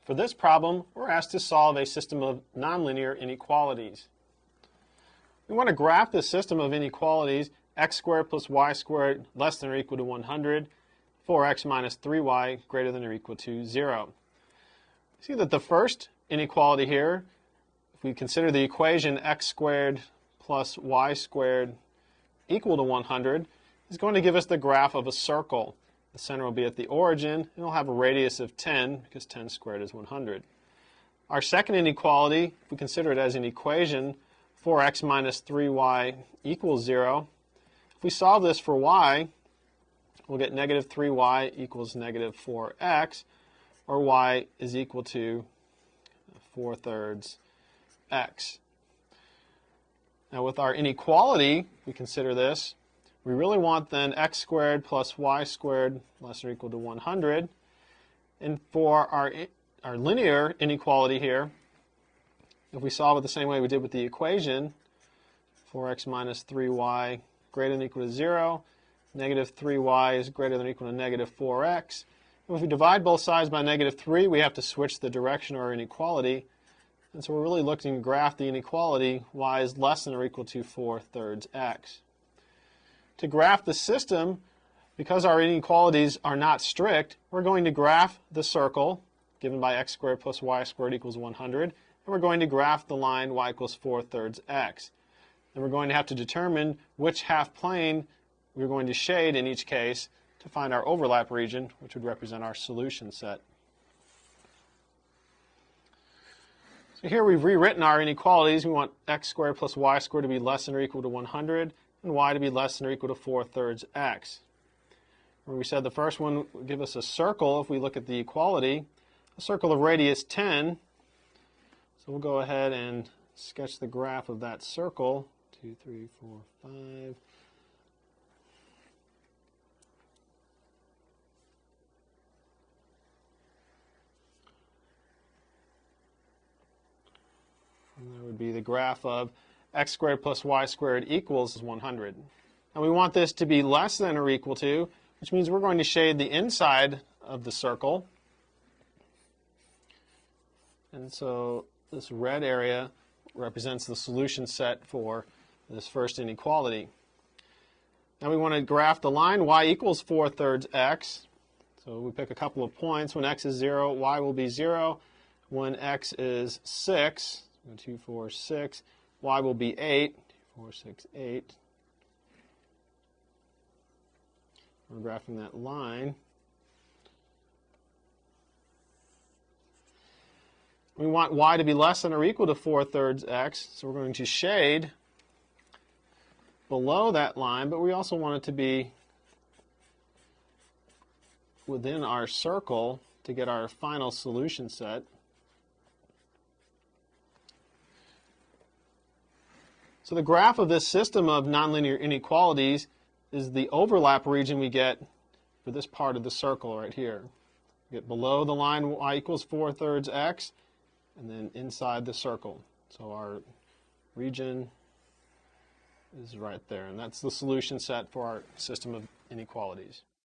For this problem, we're asked to solve a system of nonlinear inequalities. We want to graph the system of inequalities x squared plus y squared less than or equal to 100, 4x minus 3y greater than or equal to 0. See that the first inequality here, if we consider the equation x squared plus y squared equal to 100, is going to give us the graph of a circle. The center will be at the origin, and it'll have a radius of 10 because 10 squared is 100. Our second inequality, if we consider it as an equation, 4x minus 3y equals 0. If we solve this for y, we'll get negative 3y equals negative 4x, or y is equal to 4/3 x. Now with our inequality, we consider this, we really want then x squared plus y squared less or equal to 100. And for our linear inequality here, if we solve it the same way we did with the equation, 4x minus 3y greater than or equal to 0, negative 3y is greater than or equal to negative 4x. And if we divide both sides by negative 3, we have to switch the direction of our inequality. And so we're really looking to graph the inequality y is less than or equal to 4/3 x. To graph the system, because our inequalities are not strict, we're going to graph the circle given by x squared plus y squared equals 100, and we're going to graph the line y equals 4/3 x. And we're going to have to determine which half plane we're going to shade in each case to find our overlap region, which would represent our solution set. So here we've rewritten our inequalities. We want x squared plus y squared to be less than or equal to 100, and y to be less than or equal to 4/3 x. Where we said the first one would give us a circle if we look at the equality, a circle of radius 10. So we'll go ahead and sketch the graph of that circle. 2, 3, 4, 5. And that would be the graph of x squared plus y squared equals 100. Now we want this to be less than or equal to, which means we're going to shade the inside of the circle. And so this red area represents the solution set for this first inequality. Now we want to graph the line y equals 4/3 x. So we pick a couple of points. When x is 0, y will be 0. When x is 6, 2, 4, 6, y will be 8. 2, 4, 6, 8. We're graphing that line. We want y to be less than or equal to 4/3 x, so we're going to shade below that line, but we also want it to be within our circle to get our final solution set. So the graph of this system of nonlinear inequalities is the overlap region we get for this part of the circle right here. We get below the line y equals 4/3 x, and then inside the circle. So our region is right there, and that's the solution set for our system of inequalities.